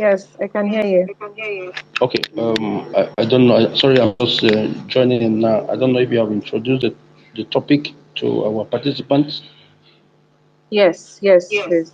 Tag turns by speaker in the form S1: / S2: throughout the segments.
S1: Yes, I can hear you.
S2: Okay. I don't know. Sorry, I'm just joining in now. I don't know if you have introduced the topic to our participants.
S1: Yes, yes, please.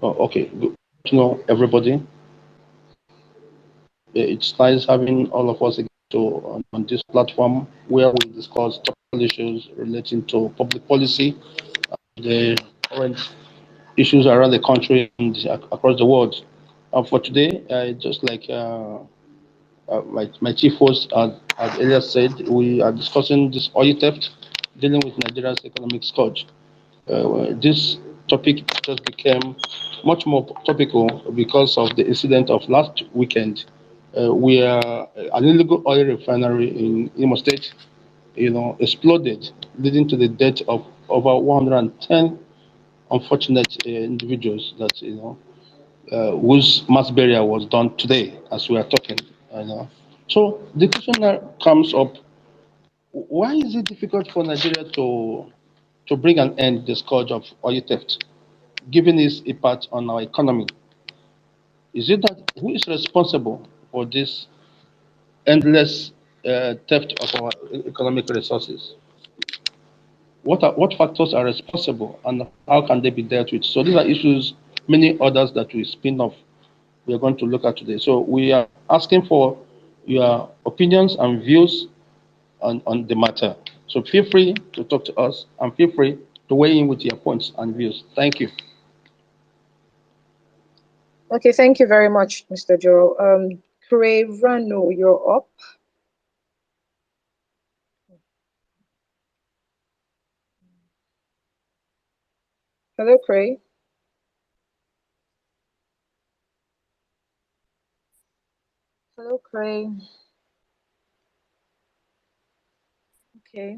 S2: Oh, okay. Good to know everybody. It's nice having all of us again on this platform where we discuss topical issues relating to public policy, the current issues around the country and across the world. For today, just like my chief host had earlier said, we are discussing this oil theft, dealing with Nigeria's economic scourge. This topic just became much more topical because of the incident of last weekend, where an illegal oil refinery in Imo State, exploded, leading to the death of over 110 unfortunate individuals that whose mass burial was done today as we are talking. So the question now comes up: why is it difficult for Nigeria to bring an end to the scourge of oil theft, given its impact on our economy? Is it that who is responsible for this endless theft of our economic resources? What factors are responsible, and how can they be dealt with? So these are issues, many others that we spin off we are going to look at today. So we are asking for your opinions and views on the matter. So feel free to talk to us and feel free to weigh in with your points and views. Thank you.
S1: Okay, thank you very much, Mr. Joe. Crave Rano, you're up. Hello, Cray. Hello, Cray. Okay.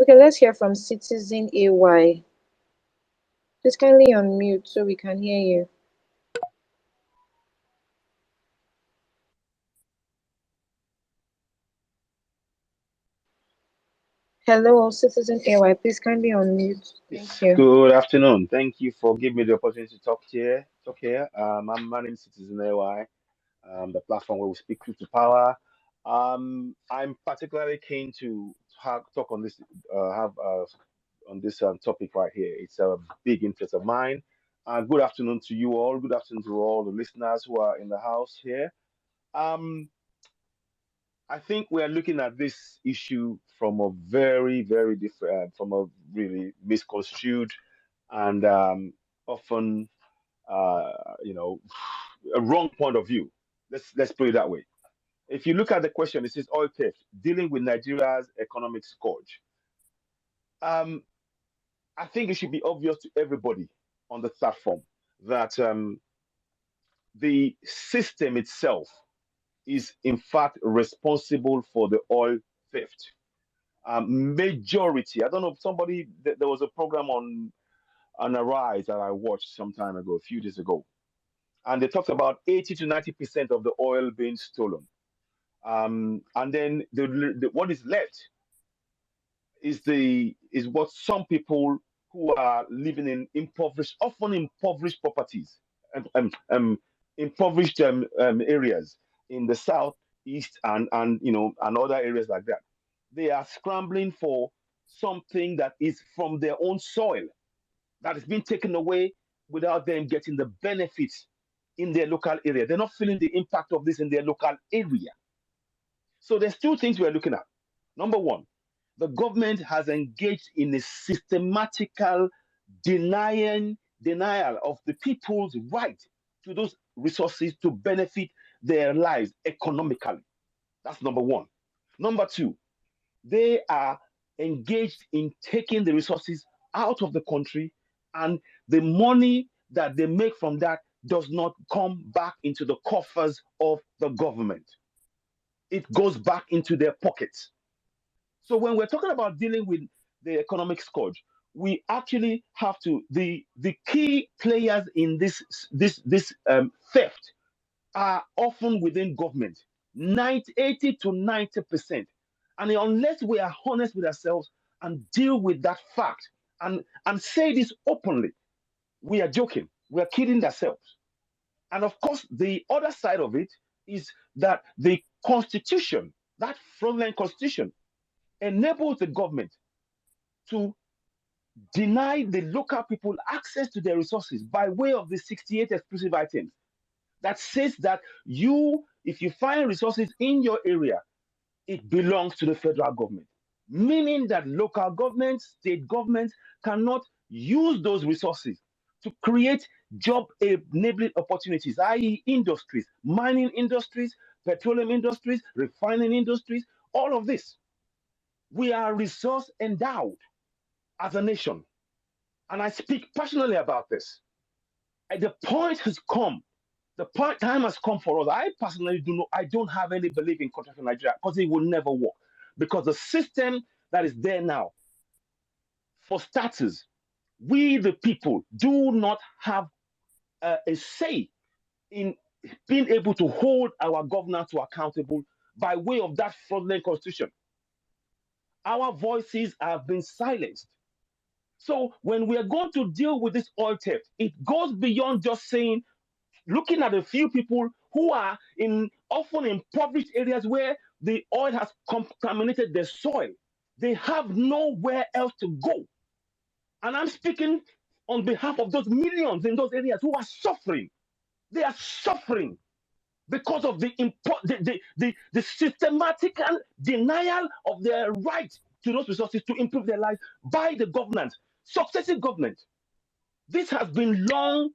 S1: Okay, let's hear from Citizen AY. Please kindly unmute so we can hear you. Hello, Citizen AY. Please kindly unmute. Thank
S3: Yes,
S1: you.
S3: good afternoon. Thank you for giving me the opportunity to talk here. My name is Citizen AY, the platform where we speak truth to power. I'm particularly keen to talk on this, have on this topic right here. It's a big interest of mine. Good afternoon to you all. Good afternoon to all the listeners who are in the house here. Um, I think we are looking at this issue from a very, very different, from a really misconstrued and often, uh, you know, a wrong point of view. Let's put it that way. If you look at the question, it says oil theft dealing with Nigeria's economic scourge. Um, I think it should be obvious to everybody on the platform that the system itself is in fact responsible for the oil theft. Majority. I don't know if somebody there was a program on Arise that I watched some time ago, a few days ago, and they talked about 80 to 90% of the oil being stolen. And then what is left is what some people who are living in impoverished, often impoverished properties, impoverished areas in the south, east, and and other areas like that. They are scrambling for something that is from their own soil that is being taken away without them getting the benefits in their local area. They're not feeling the impact of this in their local area. So there's two things we're looking at. Number one, the government has engaged in a systematical denial of the people's right to those resources to benefit their lives economically. That's number one. Number two, they are engaged in taking the resources out of the country, and the money that they make from that does not come back into the coffers of the government. It goes back into their pockets. So when we're talking about dealing with the economic scourge, we actually have to the key players in this theft are often within government, 80 to 90%. And unless we are honest with ourselves and deal with that fact and say this openly. We are joking. We are kidding ourselves. And of course, the other side of it is that the constitution, that fraudulent constitution, enables the government to deny the local people access to their resources by way of the 68 exclusive items that says that if you find resources in your area, it belongs to the federal government, meaning that local governments, state governments cannot use those resources to create job enabling opportunities, i.e., industries, mining industries, petroleum industries, refining industries, all of this. We are resource endowed as a nation. And I speak passionately about this. The point has come. Time has come for us. I personally I don't have any belief in contract Nigeria because it will never work. Because the system that is there now, for starters, we the people do not have a say in being able to hold our governors to accountable by way of that fraudulent constitution. Our voices have been silenced. So when we are going to deal with this oil theft, it goes beyond just saying, looking at a few people who are often in impoverished areas where the oil has contaminated their soil. They have nowhere else to go. And I'm speaking on behalf of those millions in those areas who are suffering. They are suffering because of the systematic denial of their right to those resources to improve their lives by the government, successive government. This has been long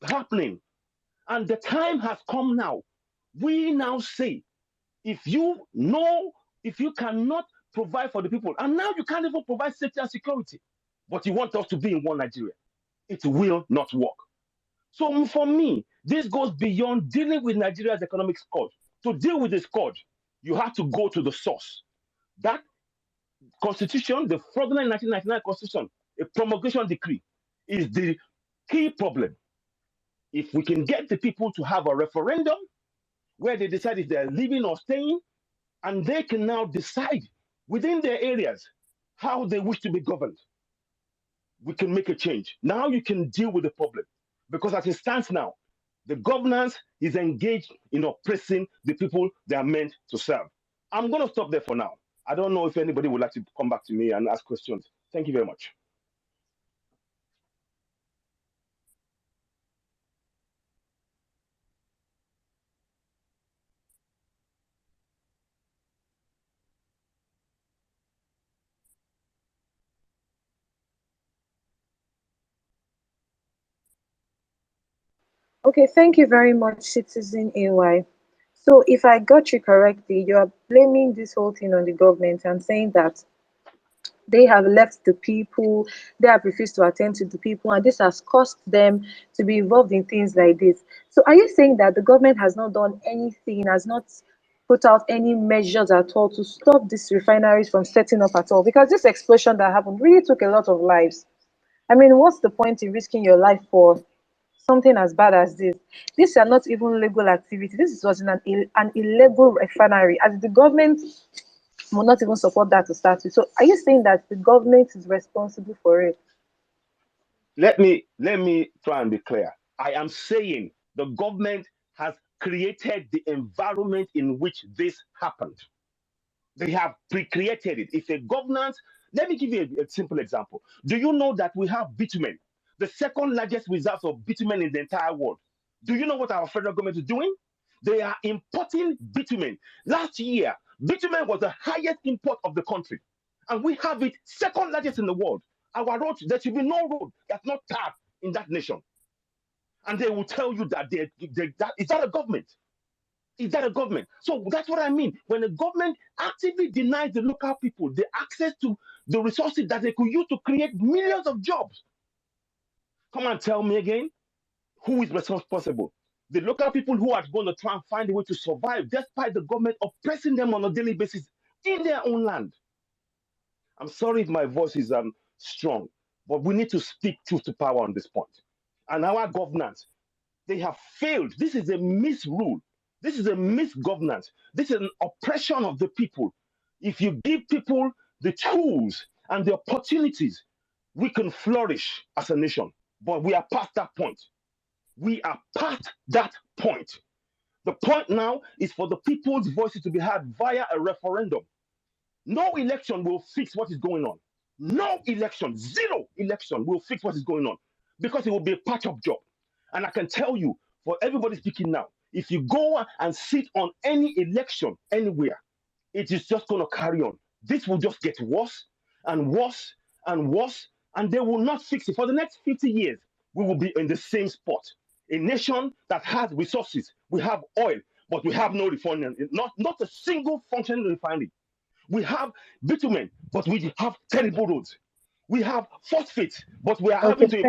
S3: happening. And the time has come now. We now say, if you cannot provide for the people, and now you can't even provide safety and security, but you want us to be in one Nigeria, it will not work. So for me, this goes beyond dealing with Nigeria's economic scourge. To deal with the scourge, you have to go to the source. That constitution, the fraudulent 1999 constitution, a promulgation decree, is the key problem. If we can get the people to have a referendum where they decide if they're leaving or staying, and they can now decide within their areas how they wish to be governed, we can make a change. Now you can deal with the problem. Because as it stands now, the governance is engaged in oppressing the people they are meant to serve. I'm going to stop there for now. I don't know if anybody would like to come back to me and ask questions. Thank you very much.
S1: Okay, thank you very much, Citizen AY. So, if I got you correctly, you are blaming this whole thing on the government and saying that they have left the people, they have refused to attend to the people, and this has caused them to be involved in things like this. So, are you saying that the government has not done anything, has not put out any measures at all to stop these refineries from setting up at all? Because this explosion that happened really took a lot of lives. I mean, what's the point in risking your life for something as bad as this? These are not even legal activity. This was in an illegal refinery, as the government will not even support that to start with. So, are you saying that the government is responsible for it?
S3: Let me try and be clear. I am saying the government has created the environment in which this happened. They have pre-created it. It's a governance. Let me give you a simple example. Do you know that we have bitumen, the second largest reserve of bitumen in the entire world? Do you know what our federal government is doing? They are importing bitumen. Last year, bitumen was the highest import of the country, and we have it second largest in the world. Our roads, there should be no road that's not tarred in that nation. And they will tell you that is that a government? Is that a government? So that's what I mean. When the government actively denies the local people the access to the resources that they could use to create millions of jobs, come and tell me again, who is responsible? The local people who are going to try and find a way to survive despite the government oppressing them on a daily basis in their own land. I'm sorry if my voice is strong, but we need to speak truth to power on this point. And our governance, they have failed. This is a misrule. This is a misgovernance. This is an oppression of the people. If you give people the tools and the opportunities, we can flourish as a nation. But we are past that point. We are past that point. The point now is for the people's voices to be heard via a referendum. No election will fix what is going on. No election, zero election will fix what is going on because it will be a patch-up job. And I can tell you, for everybody speaking now, if you go and sit on any election anywhere, it is just going to carry on. This will just get worse and worse and worse, and they will not fix it. For the next 50 years, we will be in the same spot. A nation that has resources, we have oil, but we have no refining, not a single functioning refinery. We have bitumen, but we have terrible roads. We have phosphates, but we are having
S1: Okay,
S3: to